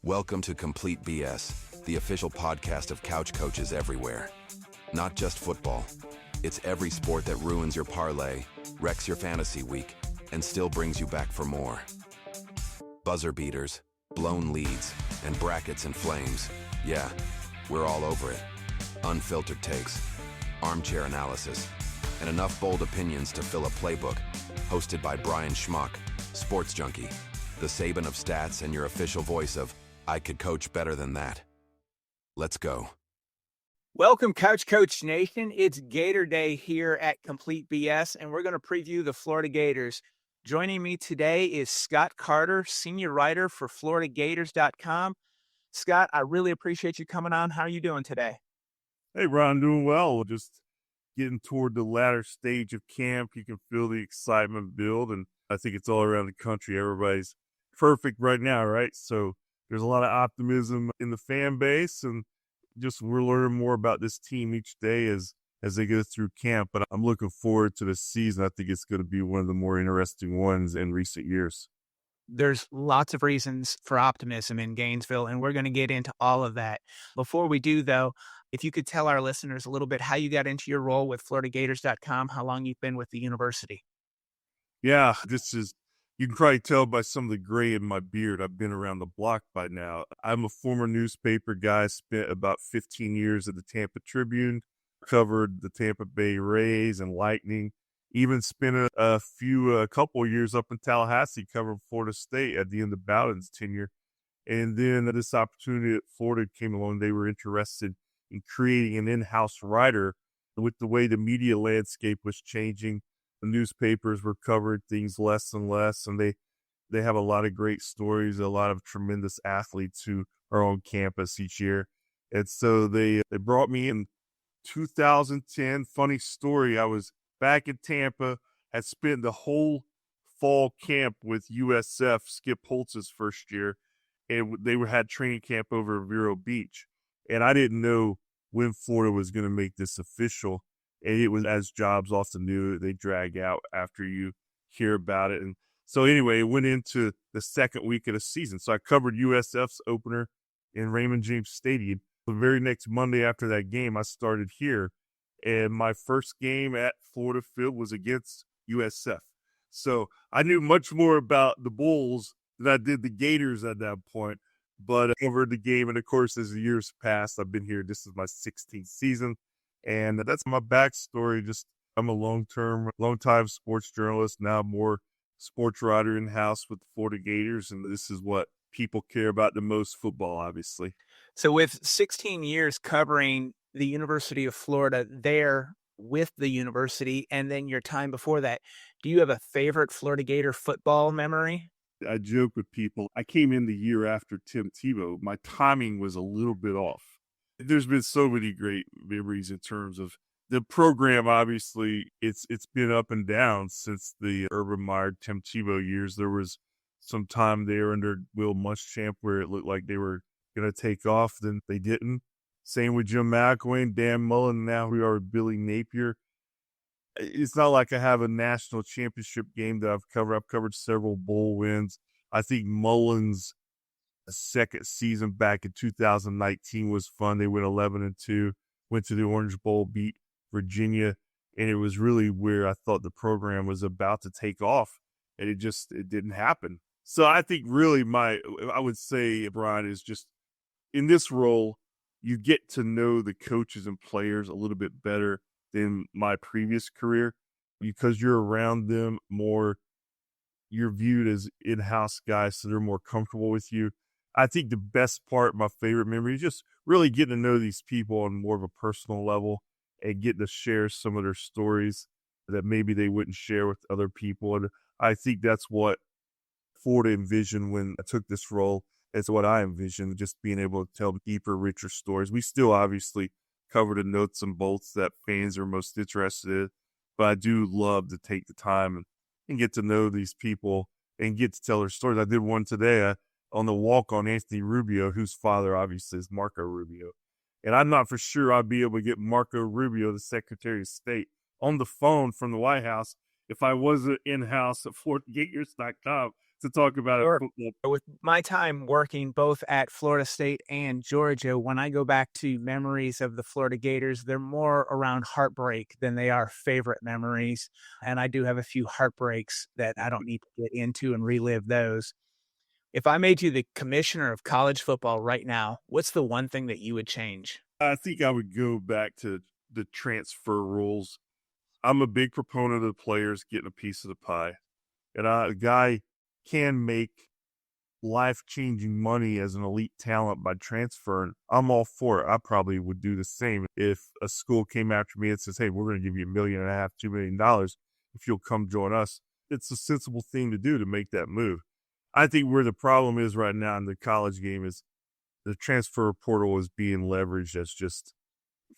Welcome to Complete BS, the official podcast of couch coaches everywhere. Not just football. It's every sport that ruins your parlay, wrecks your fantasy week, and still brings you back for more. Buzzer beaters, blown leads, and brackets and flames. Yeah, we're all over it. Unfiltered takes, armchair analysis, and enough bold opinions to fill a playbook. Hosted by Brien Schmauch, sports junkie, the Saban of stats, and your official voice of I could coach better than that. Let's go. Welcome, Couch Coach Nation. It's Gator Day here at Complete BS, and we're going to preview the Florida Gators. Joining me today is Scott Carter, senior writer for FloridaGators.com. Scott, I really appreciate you coming on. How are you doing today? Hey, Ron, doing well. Just getting toward the latter stage of camp. You can feel the excitement build, and I think it's all around the country. Everybody's perfect right now, right? So there's a lot of optimism in the fan base, and just we're learning more about this team each day as they go through camp. But I'm looking forward to the season. I think it's going to be one of the more interesting ones in recent years. There's lots of reasons for optimism in Gainesville, and we're going to get into all of that. Before we do, though, if you could tell our listeners a little bit how you got into your role with FloridaGators.com, how long you've been with the university. Yeah, you can probably tell by some of the gray in my beard. I've been around the block by now. I'm a former newspaper guy, spent about 15 years at the Tampa Tribune, covered the Tampa Bay Rays and Lightning, even spent a couple of years up in Tallahassee covering Florida State at the end of Bowden's tenure. And then this opportunity at Florida came along. They were interested in creating an in-house writer with the way the media landscape was changing. The newspapers were covering things less and less, and they have a lot of great stories, a lot of tremendous athletes who are on campus each year. And so they brought me in 2010. Funny story, I was back in Tampa, had spent the whole fall camp with USF, Skip Holtz's first year, and they had training camp over at Vero Beach. And I didn't know when Florida was going to make this official. And it was, as jobs often do, they drag out after you hear about it. And so anyway, it went into the second week of the season. So I covered USF's opener in Raymond James Stadium. The very next Monday after that game, I started here. And my first game at Florida Field was against USF. So I knew much more about the Bulls than I did the Gators at that point. But I covered the game. And of course, as the years passed, I've been here. This is my 16th season. And that's my backstory. Just I'm a long-time sports journalist, now more sports writer in-house with the Florida Gators. And this is what people care about the most, football, obviously. So with 16 years covering the University of Florida there with the university, and then your time before that, do you have a favorite Florida Gator football memory? I joke with people. I came in the year after Tim Tebow. My timing was a little bit off. There's been so many great memories in terms of the program. Obviously, it's been up and down since the Urban Meyer, Tim Tebow years. There was some time there under Will Muschamp where it looked like they were going to take off, then they didn't. Same with Jim McElwain and Dan Mullen. Now we are with Billy Napier. It's not like I have a national championship game that I've covered. I've covered several bowl wins. I think Mullen's second season back in 2019 was fun. They went 11-2, went to the Orange Bowl, beat Virginia, and it was really where I thought the program was about to take off, and it didn't happen. So I think really I would say, Brian, is just in this role, you get to know the coaches and players a little bit better than my previous career because you're around them more. You're viewed as in-house guys, so they're more comfortable with you. I think the best part, my favorite memory, is just really getting to know these people on more of a personal level and getting to share some of their stories that maybe they wouldn't share with other people. And I think that's what Florida envisioned when I took this role. It's what I envisioned, just being able to tell deeper, richer stories. We still obviously cover the nuts and bolts that fans are most interested in, but I do love to take the time and get to know these people and get to tell their stories. I did one today on the walk on Anthony Rubio, whose father obviously is Marco Rubio. And I'm not for sure I'd be able to get Marco Rubio, the Secretary of State, on the phone from the White House if I wasn't in-house at FloridaGators.com to talk about Sure. football. With my time working both at Florida State and Georgia, when I go back to memories of the Florida Gators, they're more around heartbreak than they are favorite memories. And I do have a few heartbreaks that I don't need to get into and relive those. If I made you the commissioner of college football right now, what's the one thing that you would change? I think I would go back to the transfer rules. I'm a big proponent of the players getting a piece of the pie. And a guy can make life-changing money as an elite talent by transferring. I'm all for it. I probably would do the same if a school came after me and says, hey, we're going to give you $1.5 million, $2 million if you'll come join us. It's a sensible thing to do to make that move. I think where the problem is right now in the college game is the transfer portal is being leveraged as just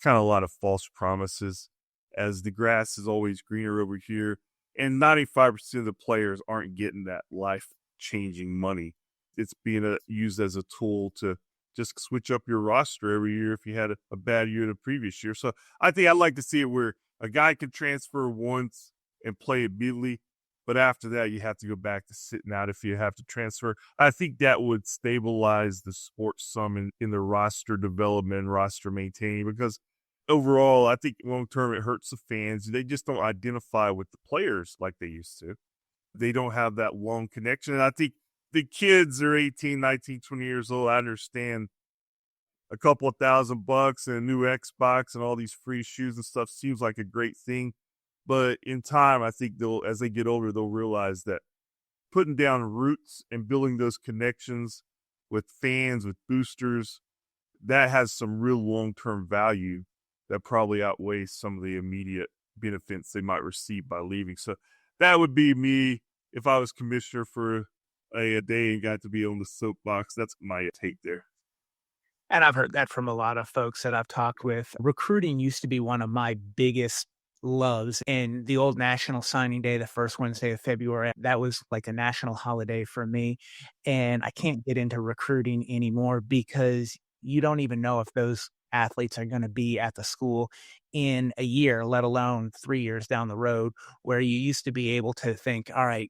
kind of a lot of false promises, as the grass is always greener over here. And 95% of the players aren't getting that life-changing money. It's being used as a tool to just switch up your roster every year if you had a bad year the previous year. So I think I'd like to see it where a guy can transfer once and play immediately, but after that, you have to go back to sitting out if you have to transfer. I think that would stabilize the sport some in the roster development, roster maintaining, because overall, I think long-term it hurts the fans. They just don't identify with the players like they used to. They don't have that long connection. And I think the kids are 18, 19, 20 years old. I understand a couple of $1,000 and a new Xbox and all these free shoes and stuff seems like a great thing. But in time, I think as they get older, they'll realize that putting down roots and building those connections with fans, with boosters, that has some real long-term value that probably outweighs some of the immediate benefits they might receive by leaving. So that would be me if I was commissioner for a day and got to be on the soapbox. That's my take there. And I've heard that from a lot of folks that I've talked with. Recruiting used to be one of my biggest loves. And the old National Signing Day, the first Wednesday of February, that was like a national holiday for me. And I can't get into recruiting anymore because you don't even know if those athletes are going to be at the school in a year, let alone 3 years down the road, where you used to be able to think, all right,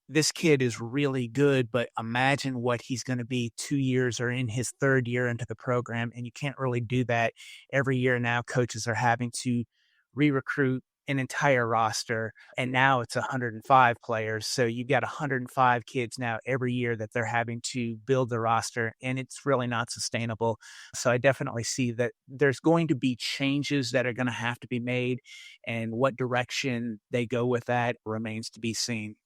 this kid is really good, but imagine what he's going to be 2 years or in his third year into the program. And you can't really do that every year now. Coaches are having to re-recruit an entire roster, and now it's 105 players. So you've got 105 kids now every year that they're having to build the roster, and it's really not sustainable. So I definitely see that there's going to be changes that are going to have to be made, and what direction they go with that remains to be seen.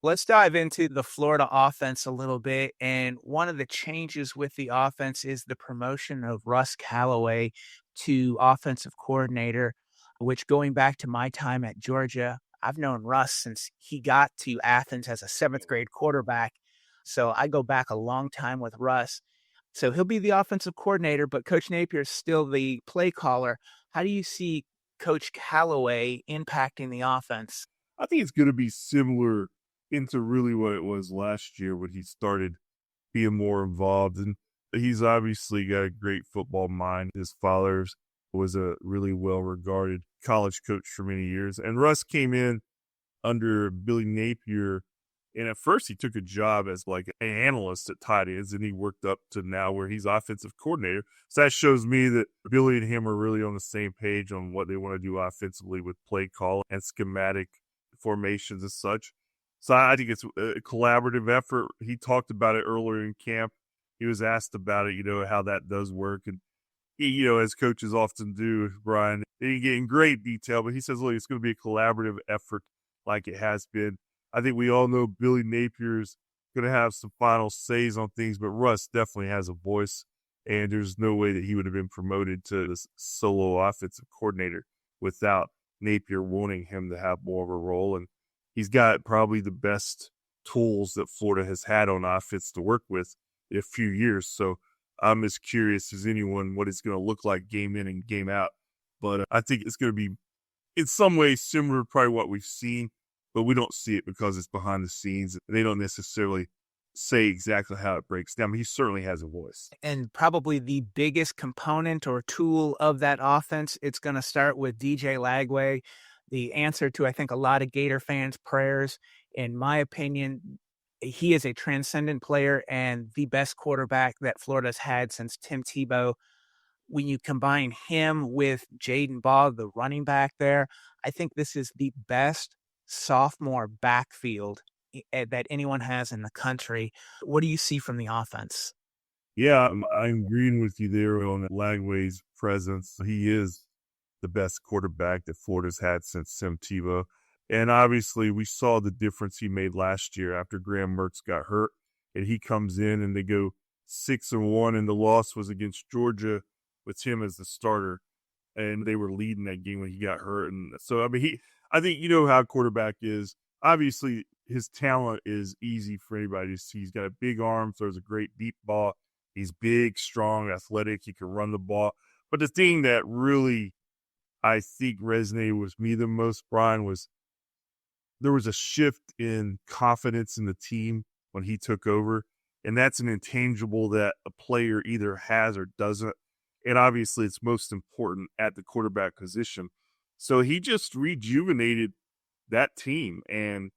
Let's dive into the Florida offense a little bit. And one of the changes with the offense is the promotion of Russ Callaway to offensive coordinator, which, going back to my time at Georgia, I've known Russ since he got to Athens as a seventh grade quarterback. So I go back a long time with Russ. So he'll be the offensive coordinator, but Coach Napier is still the play caller. How do you see Coach Callaway impacting the offense? I think it's going to be similar into really what it was last year when he started being more involved. And he's obviously got a great football mind. His father was a really well-regarded college coach for many years. And Russ came in under Billy Napier, and at first he took a job as like an analyst at tight ends, and he worked up to now where he's offensive coordinator. So that shows me that Billy and him are really on the same page on what they want to do offensively with play call and schematic formations and such. So I think it's a collaborative effort. He talked about it earlier in camp. He was asked about it, how that does work. And, he, as coaches often do, Brien, they didn't get in great detail, but he says, look, it's going to be a collaborative effort like it has been. I think we all know Billy Napier's going to have some final says on things, but Russ definitely has a voice, and there's no way that he would have been promoted to this solo offensive coordinator without Napier wanting him to have more of a role. And he's got probably the best tools that Florida has had on offense to work with in a few years. So I'm as curious as anyone what it's going to look like game in and game out. But I think it's going to be in some ways similar to probably what we've seen, but we don't see it because it's behind the scenes. They don't necessarily say exactly how it breaks down. He certainly has a voice. And probably the biggest component or tool of that offense, it's going to start with DJ Lagway, the answer to, I think, a lot of Gator fans' prayers. In my opinion, He is a transcendent player and the best quarterback that Florida's had since Tim Tebow. When you combine him with Jaden Ball, the running back there, I think this is the best sophomore backfield that anyone has in the country. What do you see from the offense? Yeah, I'm agreeing with you there on Lagway's presence. He is the best quarterback that Florida's had since Tim Tebow. And obviously, we saw the difference he made last year after Graham Mertz got hurt. And he comes in and they go 6-1, and the loss was against Georgia with him as the starter. And they were leading that game when he got hurt. And so, I mean, I think you know how a quarterback is. Obviously, his talent is easy for anybody to see. He's got a big arm, throws a great deep ball. He's big, strong, athletic. He can run the ball. But the thing that really, I think, resonated with me the most, Brien, was there was a shift in confidence in the team when he took over. And that's an intangible that a player either has or doesn't. And obviously, it's most important at the quarterback position. So he just rejuvenated that team. And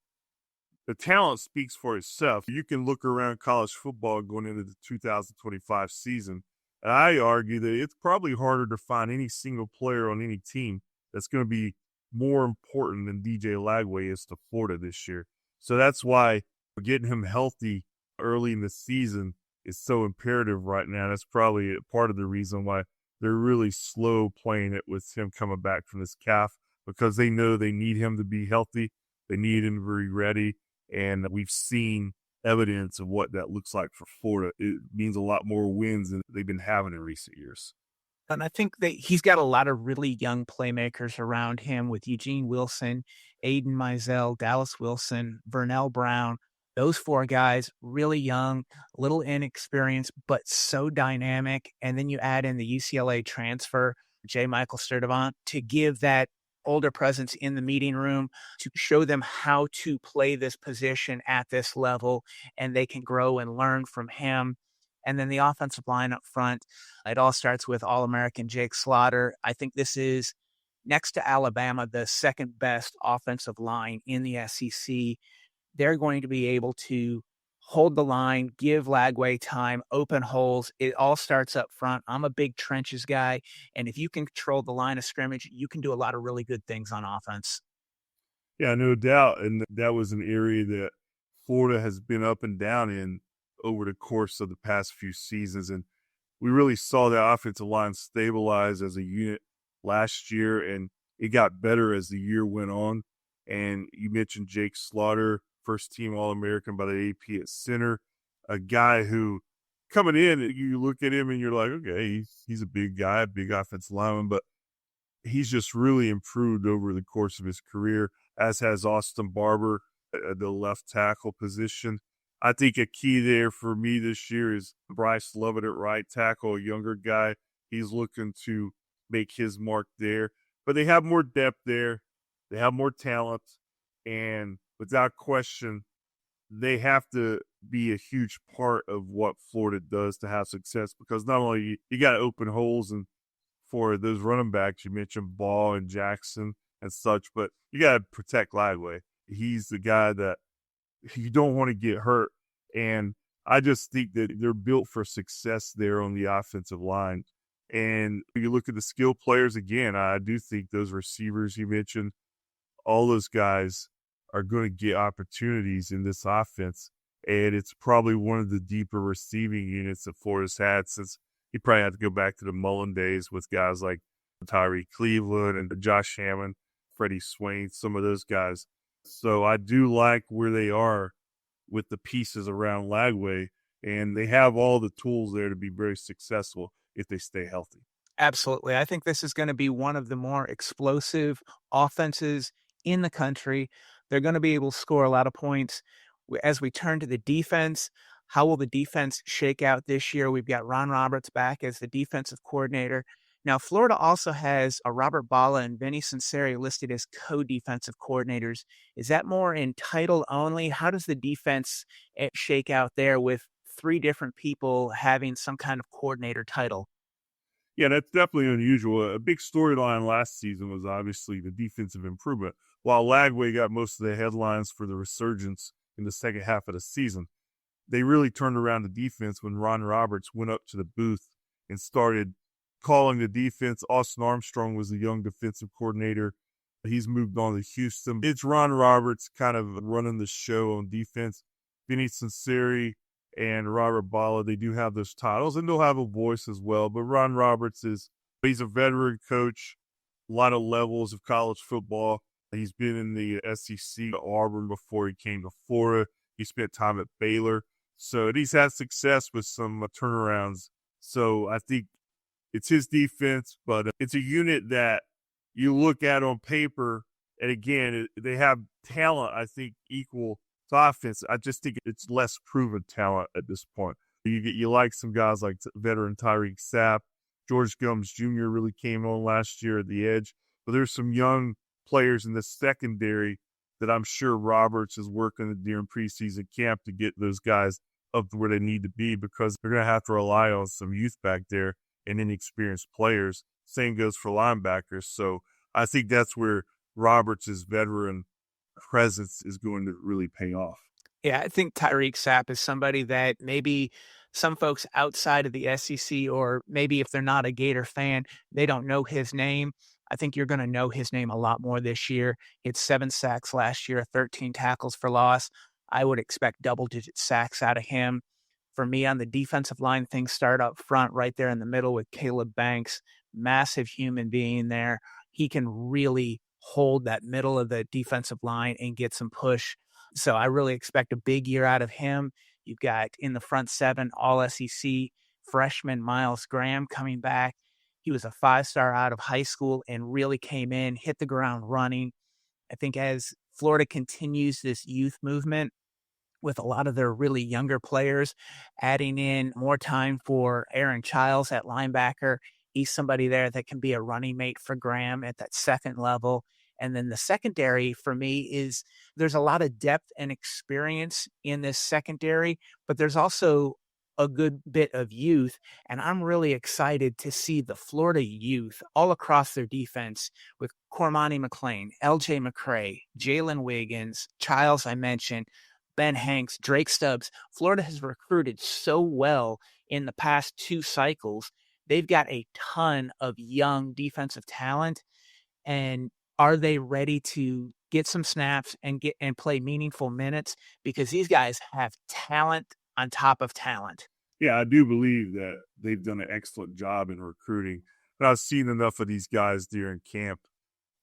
the talent speaks for itself. You can look around college football going into the 2025 season, and I argue that it's probably harder to find any single player on any team that's going to be more important than DJ Lagway is to Florida this year. So that's why getting him healthy early in the season is so imperative right now. That's probably part of the reason why they're really slow playing it with him coming back from this calf, because they know they need him to be healthy. They need him to be ready. And we've seen evidence of what that looks like for Florida. It means a lot more wins than they've been having in recent years. And I think that he's got a lot of really young playmakers around him with Eugene Wilson, Aiden Mizell, Dallas Wilson, Vernell Brown. Those four guys, really young, a little inexperienced, but so dynamic. And then you add in the UCLA transfer, J. Michael Sturdivant, to give that older presence in the meeting room to show them how to play this position at this level, and they can grow and learn from him. And then the offensive line up front, it all starts with All-American Jake Slaughter. I think this is, next to Alabama, the second best offensive line in the SEC. They're going to be able to hold the line, give Lagway time, open holes. It all starts up front. I'm a big trenches guy, and if you can control the line of scrimmage, you can do a lot of really good things on offense. Yeah, no doubt. And that was an area that Florida has been up and down in over the course of the past few seasons. And we really saw that offensive line stabilize as a unit last year, and it got better as the year went on. And you mentioned Jake Slaughter, first team All-American by the AP at center, a guy who coming in, you look at him and you're like, okay, he's a big guy, a big offensive lineman, but he's just really improved over the course of his career, as has Austin Barber at the left tackle position. I think a key there for me this year is Bryce Lovett at right tackle, a younger guy. He's looking to make his mark there. But they have more depth there. They have more talent. And without question, they have to be a huge part of what Florida does to have success, because not only you got to open holes and for those running backs, you mentioned Ball and Jackson and such, but you got to protect Lagway. He's the guy that you don't want to get hurt. And I just think that they're built for success there on the offensive line. And you look at the skill players again, I do think those receivers you mentioned, all those guys are going to get opportunities in this offense. And it's probably one of the deeper receiving units that Florida's had since you probably have to go back to the Mullen days with guys like Tyree Cleveland and Josh Hammond, Freddie Swain, some of those guys. So I do like where they are with the pieces around Lagway, and they have all the tools there to be very successful if they stay healthy. Absolutely. I think this is going to be one of the more explosive offenses in the country. They're going to be able to score a lot of points. As we turn to the defense, how will the defense shake out this year? We've got Ron Roberts back as the defensive coordinator. Now, Florida also has a Robert Bala and Vinny Sunseri listed as co-defensive coordinators. Is that more in title only? How does the defense shake out there with three different people having some kind of coordinator title? Yeah, that's definitely unusual. A big storyline last season was obviously the defensive improvement. While Lagway got most of the headlines for the Resurgence in the second half of the season. They really turned around the defense when Ron Roberts went up to the booth and started calling the defense. Austin Armstrong was the young defensive coordinator. He's moved on to Houston. It's Ron Roberts kind of running the show on defense. Vinny Cincinnati and Robert Bala, they do have those titles, and they'll have a voice as well. But Ron Roberts he's a veteran coach, a lot of levels of college football. He's been in the SEC at Auburn before he came to Florida. He spent time at Baylor. So he's had success with some turnarounds. So I think it's his defense, but it's a unit that you look at on paper, and again, they have talent, I think, equal to offense. I just think it's less proven talent at this point. You like some guys like veteran Tyreek Sapp. George Gumbs Jr. really came on last year at the edge. But there's some young players in the secondary that I'm sure Roberts is working during preseason camp to get those guys up to where they need to be, because they're going to have to rely on some youth back there and inexperienced players. Same goes for linebackers. So I think that's where Roberts' veteran presence is going to really pay off. Yeah, I think Tyreek Sapp is somebody that maybe some folks outside of the SEC, or maybe if they're not a Gator fan, they don't know his name. I think you're going to know his name a lot more this year. He had 7 sacks last year, 13 tackles for loss. I would expect double-digit sacks out of him. For me, on the defensive line, things start up front right there in the middle with Caleb Banks, massive human being there. He can really hold that middle of the defensive line and get some push. So I really expect a big year out of him. You've got in the front 7, all SEC freshman Miles Graham coming back. He was a 5-star out of high school and really came in, hit the ground running. I think as Florida continues this youth movement with a lot of their really younger players, adding in more time for Aaron Childs at linebacker, he's somebody there that can be a running mate for Graham at that second level. And then the secondary for me is there's a lot of depth and experience in this secondary, but there's also a good bit of youth. And I'm really excited to see the Florida youth all across their defense with Cormani McClain, LJ McCray, Jalen Wiggins, Childs, I mentioned, Ben Hanks, Drake Stubbs. Florida has recruited so well in the past 2 cycles. They've got a ton of young defensive talent. And are they ready to get some snaps and play meaningful minutes? Because these guys have talent on top of talent. Yeah, I do believe that they've done an excellent job in recruiting. But I've seen enough of these guys during camp.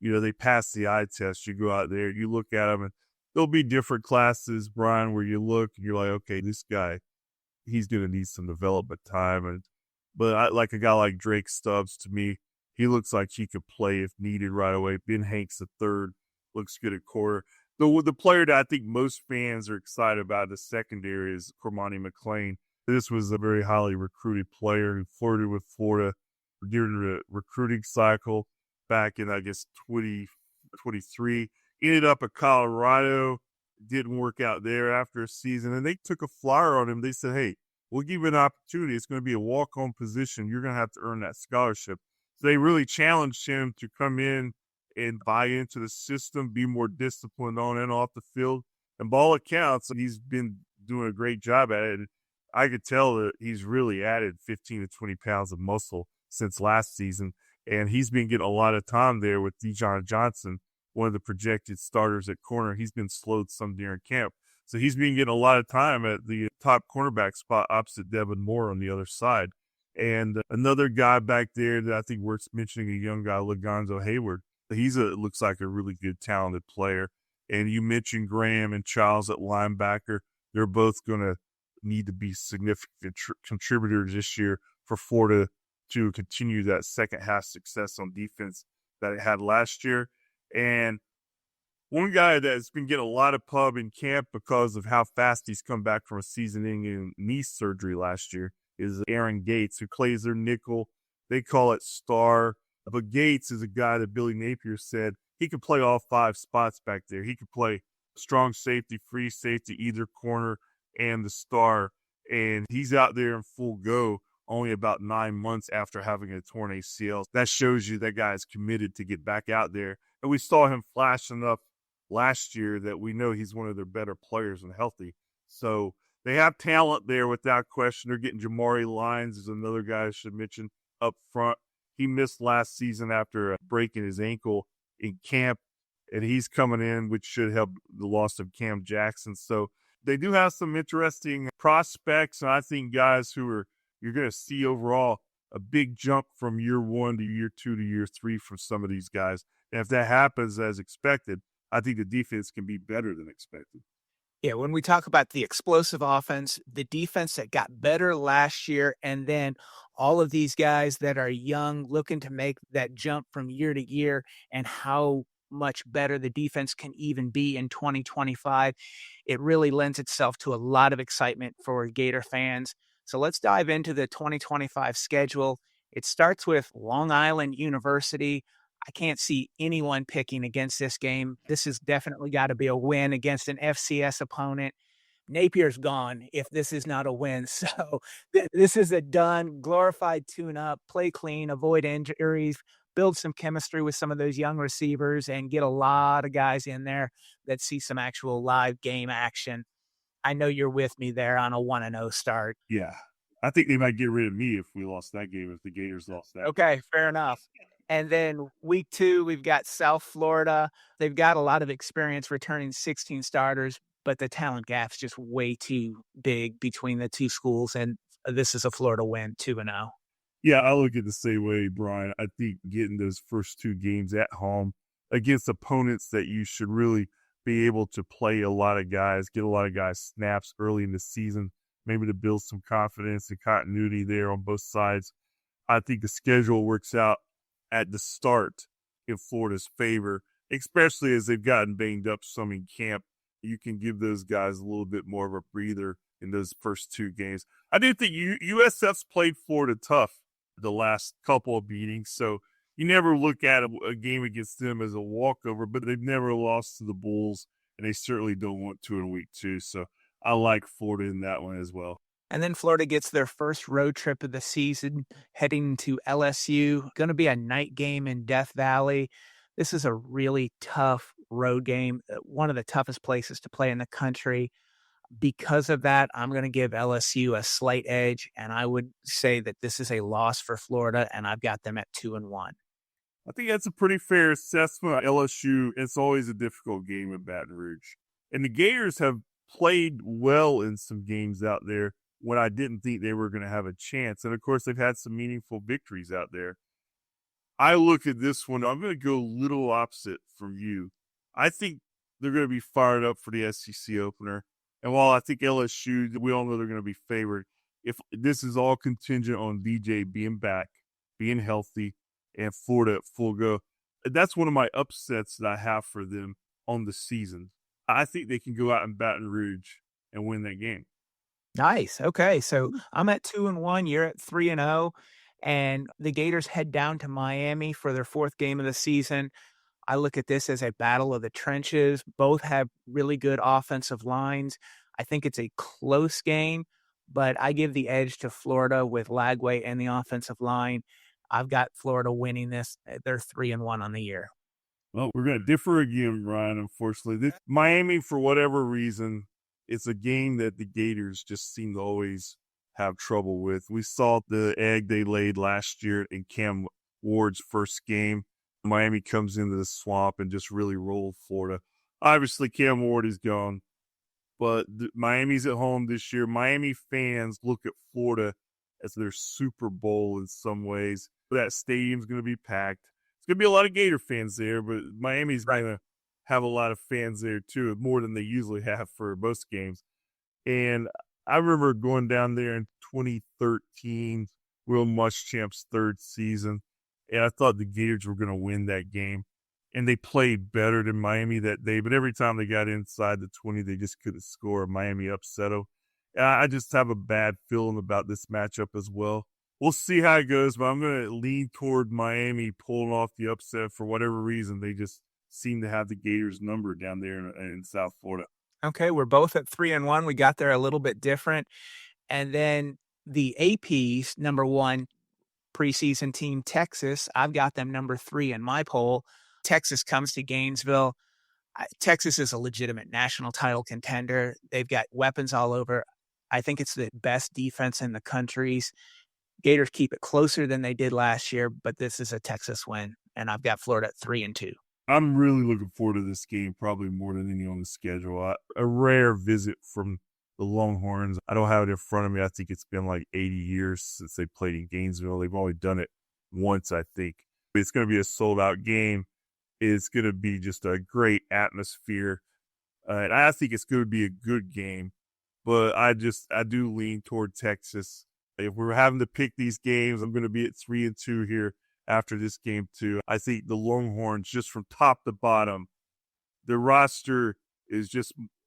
You know, they pass the eye test. You go out there, you look at them, and there'll be different classes, Brian, where you look and you're like, okay, this guy, he's going to need some development time. But like a guy like Drake Stubbs, to me, he looks like he could play if needed right away. Ben Hanks, the third, looks good at quarter. The player that I think most fans are excited about the secondary is Cormani McClain. This was a very highly recruited player who flirted with Florida during the recruiting cycle back in, I guess, 2023. Ended up at Colorado, didn't work out there after a season, and they took a flyer on him. They said, hey, we'll give you an opportunity. It's going to be a walk-on position. You're going to have to earn that scholarship. So they really challenged him to come in and buy into the system, be more disciplined on and off the field. And by all accounts, he's been doing a great job at it. I could tell that he's really added 15 to 20 pounds of muscle since last season. And he's been getting a lot of time there with Dijon Johnson, one of the projected starters at corner. He's been slowed some during camp. So he's been getting a lot of time at the top cornerback spot opposite Devin Moore on the other side. And another guy back there that I think worth mentioning, a young guy, Lagonzo Hayward. Looks like a really good, talented player. And you mentioned Graham and Childs at linebacker. They're both going to need to be significant contributors this year for Florida to continue that second half success on defense that it had last year. And one guy that's been getting a lot of pub in camp because of how fast he's come back from a season-ending knee surgery last year is Aaron Gates, who plays their nickel. They call it star. But Gates is a guy that Billy Napier said he could play all 5 spots back there. He could play strong safety, free safety, either corner, and the star. And he's out there in full go only about 9 months after having a torn ACL. That shows you that guy is committed to get back out there. And we saw him flash enough last year that we know he's one of their better players and healthy. So they have talent there without question. They're getting Jamari Lyons is another guy I should mention up front. He missed last season after breaking his ankle in camp, and he's coming in, which should help the loss of Cam Jackson. So they do have some interesting prospects, and I think guys who are you're going to see overall a big jump from year 1 to year 2 to year 3 from some of these guys. And if that happens as expected, I think the defense can be better than expected. Yeah, when we talk about the explosive offense, the defense that got better last year, and then all of these guys that are young looking to make that jump from year to year, and how much better the defense can even be in 2025, it really lends itself to a lot of excitement for Gator fans. So let's dive into the 2025 schedule. It starts with Long Island University. I can't see anyone picking against this game. This has definitely got to be a win against an FCS opponent. Napier's gone if this is not a win. So this is a done, glorified tune-up, play clean, avoid injuries, build some chemistry with some of those young receivers, and get a lot of guys in there that see some actual live game action. I know you're with me there on a 1-0 start. Yeah. I think they might get rid of me if we lost that game, if the Gators lost that. Okay, fair enough. And then week 2, we've got South Florida. They've got a lot of experience returning 16 starters, but the talent gap's just way too big between the two schools. And this is a Florida win, 2-0. Yeah, I look at it the same way, Brian. I think getting those first 2 games at home against opponents that you should really be able to play a lot of guys, get a lot of guys snaps early in the season, maybe to build some confidence and continuity there on both sides. I think the schedule works out at the start in Florida's favor, especially as they've gotten banged up some in camp. You can give those guys a little bit more of a breather in those first 2 games. I do think USF's played Florida tough the last couple of meetings, so you never look at a game against them as a walkover, but they've never lost to the Bulls, and they certainly don't want to in week 2. So I like Florida in that one as well. And then Florida gets their first road trip of the season, heading to LSU. Going to be a night game in Death Valley. This is a really tough road game, one of the toughest places to play in the country. Because of that, I'm going to give LSU a slight edge, and I would say that this is a loss for Florida, and I've got them at 2-1. I think that's a pretty fair assessment. LSU, it's always a difficult game in Baton Rouge. And the Gators have played well in some games out there when I didn't think they were going to have a chance. And, of course, they've had some meaningful victories out there. I look at this one, I'm going to go a little opposite from you. I think they're going to be fired up for the SEC opener. And while I think LSU, we all know they're going to be favored, if this is all contingent on DJ being back, being healthy, and Florida at full go, that's one of my upsets that I have for them on the season. I think they can go out in Baton Rouge and win that game. Nice. Okay. So I'm at 2-1. You're at 3-0. And the Gators head down to Miami for their 4th game of the season. I look at this as a battle of the trenches. Both have really good offensive lines. I think it's a close game, but I give the edge to Florida with Lagway and the offensive line. I've got Florida winning this. They're 3-1 on the year. Well, we're going to differ again, Ryan, unfortunately. Miami, for whatever reason, it's a game that the Gators just seem to always have trouble with. We saw the egg they laid last year in Cam Ward's first game. Miami comes into the swamp and just really rolled Florida. Obviously, Cam Ward is gone, but Miami's at home this year. Miami fans look at Florida as their Super Bowl in some ways. That stadium's going to be packed. It's going to be a lot of Gator fans there, but Miami's going to have a lot of fans there too, more than they usually have for most games. And I remember going down there in 2013, Will Muschamp's 3rd season, and I thought the Gators were going to win that game. And they played better than Miami that day, but every time they got inside the 20, they just couldn't score. Miami upset them. I just have a bad feeling about this matchup as well. We'll see how it goes, but I'm going to lean toward Miami pulling off the upset for whatever reason. They just seem to have the Gators number down there in South Florida. Okay, we're both at 3-1. We got there a little bit different. And then the AP's number 1 preseason team, Texas, I've got them number 3 in my poll. Texas comes to Gainesville. Texas is a legitimate national title contender. They've got weapons all over. I think it's the best defense in the country. Gators keep it closer than they did last year, but this is a Texas win, and I've got Florida at 3-2. I'm really looking forward to this game, probably more than any on the schedule. A rare visit from the Longhorns. I don't have it in front of me. I think it's been like 80 years since they played in Gainesville. They've only done it once, I think. It's going to be a sold-out game. It's going to be just a great atmosphere. And I think it's going to be a good game. But I do lean toward Texas. If we're having to pick these games, I'm going to be at 3-2 here after this game too. I think the Longhorns, just from top to bottom, the roster is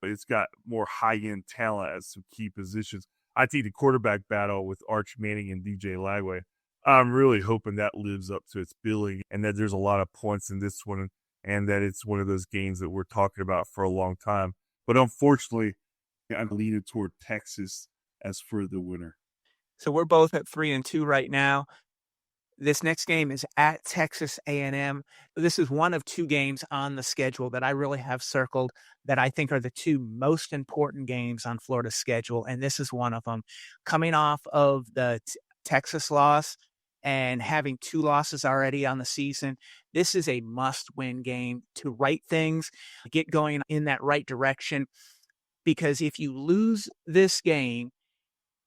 it's got more high-end talent at some key positions. I think the quarterback battle with Arch Manning and DJ Lagway, I'm really hoping that lives up to its billing and that there's a lot of points in this one and that it's one of those games that we're talking about for a long time. But unfortunately, I'm leaning toward Texas as for the winner. So we're both at 3-2 right now. This next game is at Texas A&M. This is one of two games on the schedule that I really have circled that I think are the two most important games on Florida's schedule, and this is one of them. Coming off of the Texas loss and having two losses already on the season, this is a must-win game to right things, get going in that right direction, because if you lose this game,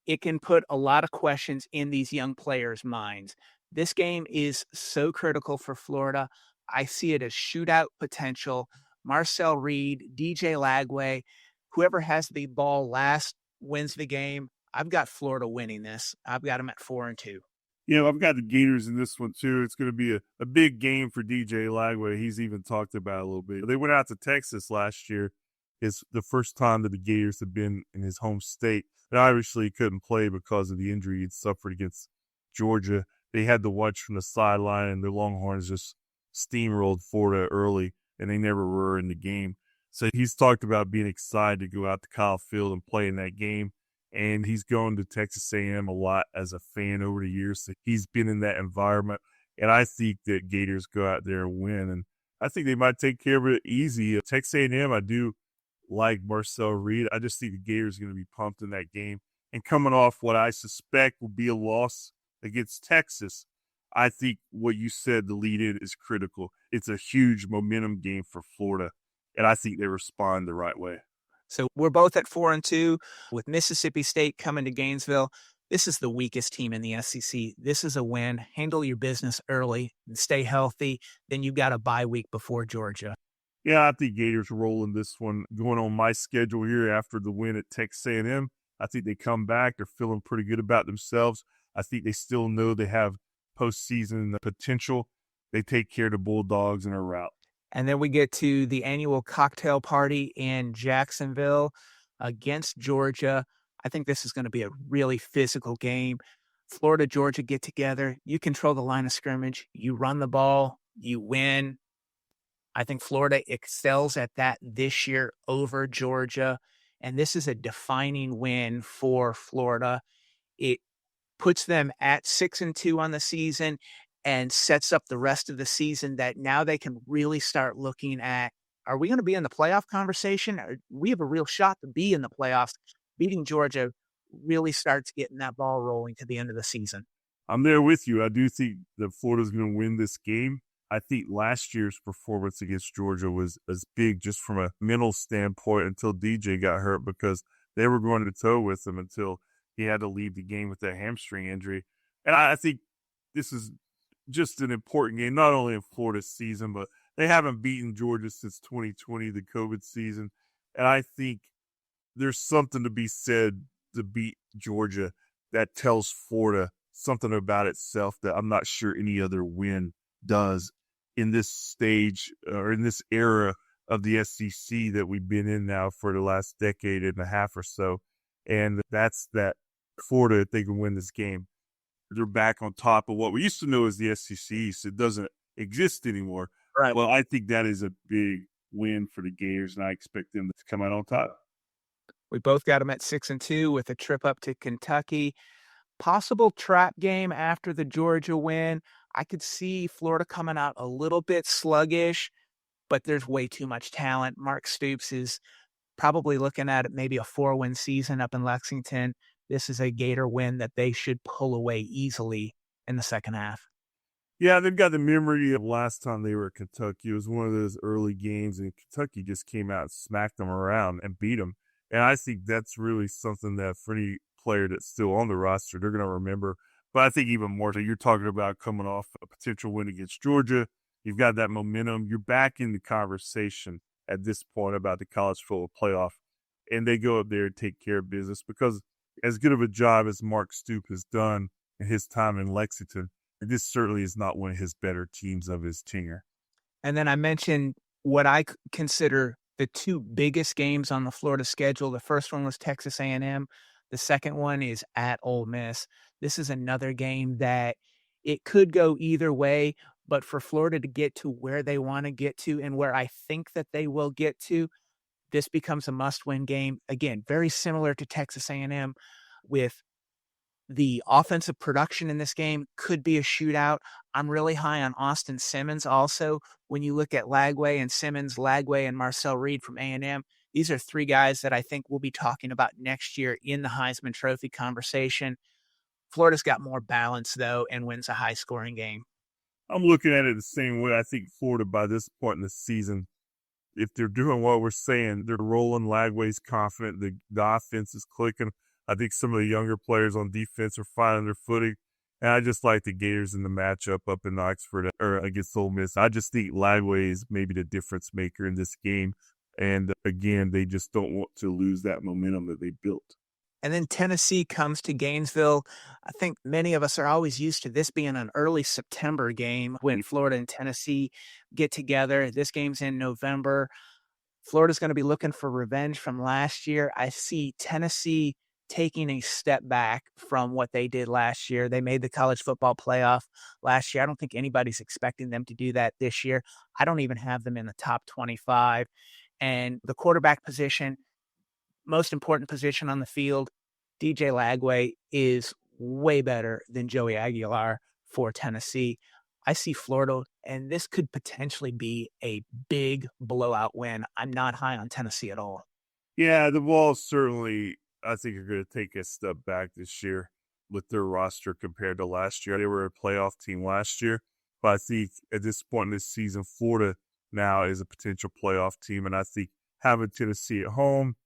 it can put a lot of questions in these young players' minds. This game is so critical for Florida. I see it as shootout potential. Marcel Reed, DJ Lagway, whoever has the ball last wins the game. I've got Florida winning this. I've got them at 4-2. Yeah, I've got the Gators in this one too. It's going to be a big game for DJ Lagway. He's even talked about it a little bit. They went out to Texas last year. It's the first time that the Gators have been in his home state. And obviously he couldn't play because of the injury he'd suffered against Georgia. They had to watch from the sideline, and the Longhorns just steamrolled Florida early, and they never were in the game. So he's talked about being excited to go out to Kyle Field and play in that game. And he's going to Texas A&M a lot as a fan over the years. So he's been in that environment. And I think that Gators go out there and win. And I think they might take care of it easy. Texas A&M, I do like Marcel Reed. I just think the Gators are going to be pumped in that game. And coming off what I suspect will be a loss against Texas, I think what you said, the lead-in is critical. It's a huge momentum game for Florida, and I think they respond the right way. So we're both at 4-2 with Mississippi State coming to Gainesville. This is the weakest team in the SEC. This is a win. Handle your business early and stay healthy. Then you've got a bye week before Georgia. Yeah, I think Gators rolling this one. Going on my schedule here after the win at Texas A&M, I think they come back. They're feeling pretty good about themselves. I think they still know they have postseason potential. They take care of the Bulldogs in a rout. And then we get to the annual cocktail party in Jacksonville against Georgia. I think this is going to be a really physical game. Florida, Georgia get together. You control the line of scrimmage. You run the ball. You win. I think Florida excels at that this year over Georgia. And this is a defining win for Florida. It puts them at 6-2 on the season and sets up the rest of the season that now they can really start looking at, are we going to be in the playoff conversation? Or we have a real shot to be in the playoffs. Beating Georgia really starts getting that ball rolling to the end of the season. I'm there with you. I do think that Florida's going to win this game. I think last year's performance against Georgia was as big just from a mental standpoint until DJ got hurt, because they were going to toe with him until he had to leave the game with that hamstring injury. And I think this is just an important game, not only in Florida's season, but they haven't beaten Georgia since 2020, the COVID season. And I think there's something to be said to beat Georgia that tells Florida something about itself that I'm not sure any other win does in this stage or in this era of the SEC that we've been in now for the last decade and a half or so. And that's that Florida, if they can win this game, they're back on top of what we used to know as the SEC. So it doesn't exist anymore. Right. Well, I think that is a big win for the Gators, and I expect them to come out on top. We both got them at 6-2 with a trip up to Kentucky. Possible trap game after the Georgia win. I could see Florida coming out a little bit sluggish. but there's way too much talent. Mark Stoops is probably looking at maybe a 4-win season up in Lexington. This is a Gator win that they should pull away easily in the second half. Yeah, they've got the memory of last time they were at Kentucky. It was one of those early games, and Kentucky just came out and smacked them around and beat them. And I think that's really something that for any player that's still on the roster, they're going to remember. But I think even more so, you're talking about coming off a potential win against Georgia. You've got that momentum. You're back in the conversation at this point about the college football playoff. And they go up there and take care of business because as good of a job as Mark Stoops has done in his time in Lexington, this certainly is not one of his better teams of his tenure. And then I mentioned what I consider the two biggest games on the Florida schedule. The first one was Texas A&M. The second one is at Ole Miss. This is another game that it could go either way, but for Florida to get to where they want to get to and where I think that they will get to, this becomes a must-win game. Again, very similar to Texas A&M with the offensive production in this game could be a shootout. I'm really high on Austin Simmons also. When you look at Lagway and Simmons, Lagway and Marcel Reed from A&M, these are three guys that I think we'll be talking about next year in the Heisman Trophy conversation. Florida's got more balance, though, and wins a high-scoring game. I'm looking at it the same way. I think Florida, by this point in the season, if they're doing what we're saying, they're rolling. Lagway's confident. The offense is clicking. I think some of the younger players on defense are finding their footing. And I just like the Gators in the matchup up in Oxford or against Ole Miss. I just think Lagway is maybe the difference maker in this game. And again, they just don't want to lose that momentum that they built. And then Tennessee comes to Gainesville. I think many of us are always used to this being an early September game when Florida and Tennessee get together. This game's in November. Florida's going to be looking for revenge from last year. I see Tennessee taking a step back from what they did last year. They made the college football playoff last year. I don't think anybody's expecting them to do that this year. I don't even have them in the top 25. And the quarterback position, most important position on the field, DJ Lagway is way better than Joey Aguilar for Tennessee. I see Florida, and this could potentially be a big blowout win. I'm not high on Tennessee at all. Yeah, the Vols certainly, I think, are going to take a step back this year with their roster compared to last year. They were a playoff team last year, but I think at this point in this season, Florida now is a potential playoff team, and I think having Tennessee at home,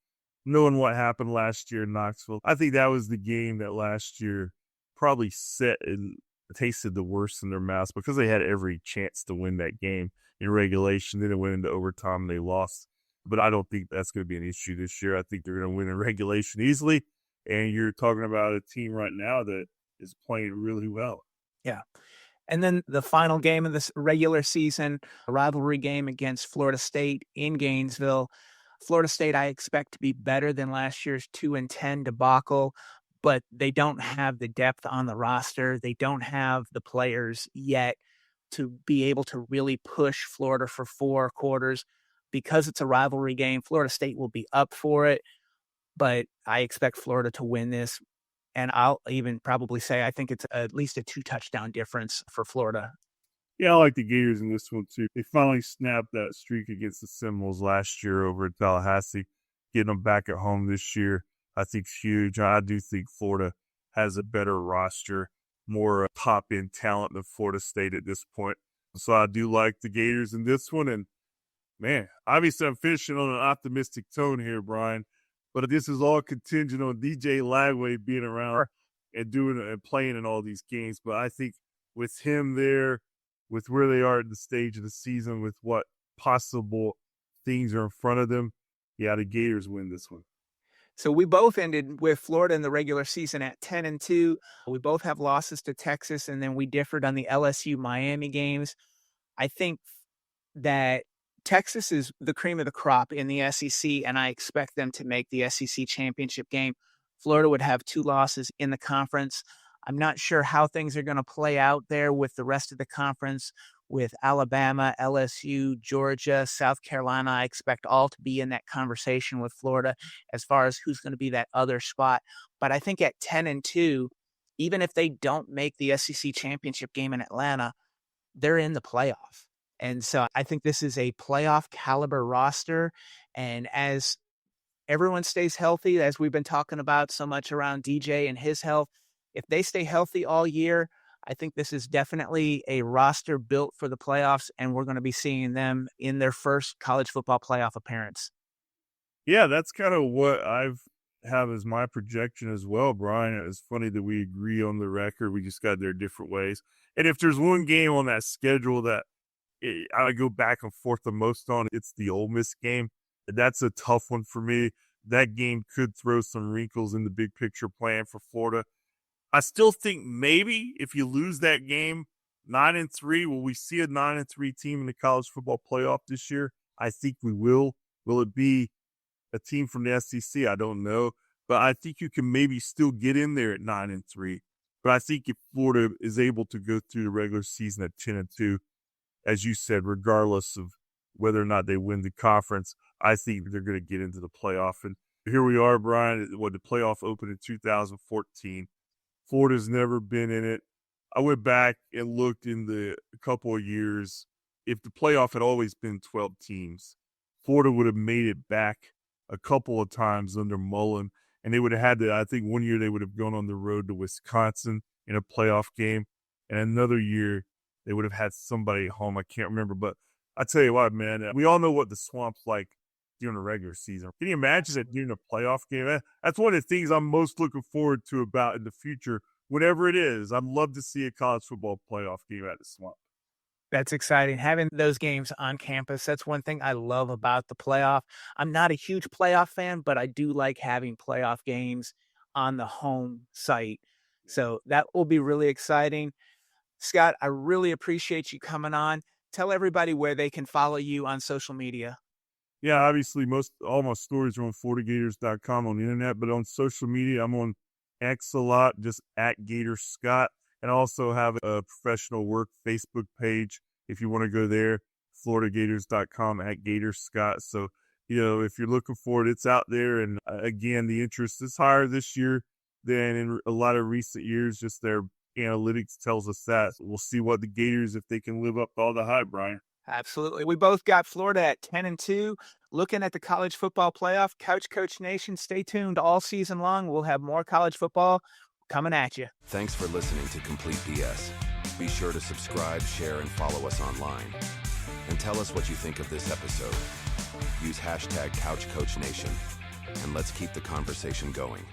knowing what happened last year in Knoxville, I think that was the game that last year probably set and tasted the worst in their mouths because they had every chance to win that game in regulation. Then it went into overtime and they lost. But I don't think that's going to be an issue this year. I think they're going to win in regulation easily. And you're talking about a team right now that is playing really well. Yeah. And then the final game of this regular season, a rivalry game against Florida State in Gainesville. Florida State, I expect to be better than last year's 2-10 debacle, but they don't have the depth on the roster. They don't have the players yet to be able to really push Florida for 4 quarters. Because it's a rivalry game, Florida State will be up for it, but I expect Florida to win this. And I'll even probably say I think it's at least a 2-touchdown difference for Florida. Yeah, I like the Gators in this one, too. They finally snapped that streak against the Seminoles last year over at Tallahassee. Getting them back at home this year, I think, is huge. I do think Florida has a better roster, more top-end talent than Florida State at this point. So I do like the Gators in this one. And, man, obviously I'm finishing on an optimistic tone here, Brian. But this is all contingent on DJ Lagway being around and doing and playing in all these games. But I think with him there, with where they are at the stage of the season, with what possible things are in front of them, yeah, the Gators win this one. So we both ended with Florida in the regular season at 10-2. We both have losses to Texas, and then we differed on the LSU-Miami games. I think that Texas is the cream of the crop in the SEC, and I expect them to make the SEC championship game. Florida would have 2 losses in the conference. I'm not sure how things are going to play out there with the rest of the conference, with Alabama, LSU, Georgia, South Carolina. I expect all to be in that conversation with Florida as far as who's going to be that other spot. But I think at 10-2, even if they don't make the SEC championship game in Atlanta, they're in the playoff. And so I think this is a playoff caliber roster. And as everyone stays healthy, as we've been talking about so much around DJ and his health, if they stay healthy all year, I think this is definitely a roster built for the playoffs, and we're going to be seeing them in their first college football playoff appearance. Yeah, that's kind of what I've have as my projection as well, Brian. It's funny that we agree on the record. We just got there different ways. And if there's one game on that schedule that I go back and forth the most on, it's the Ole Miss game. That's a tough one for me. That game could throw some wrinkles in the big picture plan for Florida. I still think maybe if you lose that game, 9-3, will we see a 9-3 team in the college football playoff this year? I think we will. Will it be a team from the SEC? I don't know, but I think you can maybe still get in there at 9-3. But I think if Florida is able to go through the regular season at 10-2, as you said, regardless of whether or not they win the conference, I think they're going to get into the playoff. And here we are, Brian. The playoff opened in 2014. Florida's never been in it. I went back and looked in the couple of years. If the playoff had always been 12 teams, Florida would have made it back a couple of times under Mullen, and they would have had to, I think one year they would have gone on the road to Wisconsin in a playoff game, and another year they would have had somebody at home. I can't remember, but I tell you what, man, we all know what the Swamp's like during the regular season. Can you imagine that during a playoff game? That's one of the things I'm most looking forward to about in the future, whatever it is. I'd love to see a college football playoff game at the Swamp. That's exciting. Having those games on campus, that's one thing I love about the playoff. I'm not a huge playoff fan, but I do like having playoff games on the home site. So that will be really exciting. Scott, I really appreciate you coming on. Tell everybody where they can follow you on social media. Yeah, obviously all my stories are on FloridaGators.com on the internet, but on social media, I'm on X a lot, just at Gator Scott. And I also have a professional work Facebook page. If you want to go there, FloridaGators.com at Gator Scott. So, if you're looking for it, it's out there. And again, the interest is higher this year than in a lot of recent years. Just their analytics tells us that. So we'll see what the Gators, if they can live up to all the hype, Brian. Absolutely. We both got Florida at 10-2. Looking at the college football playoff, Couch Coach Nation, stay tuned all season long. We'll have more college football coming at you. Thanks for listening to Complete BS. Be sure to subscribe, share, and follow us online. And tell us what you think of this episode. Use hashtag CouchCoachNation, and let's keep the conversation going.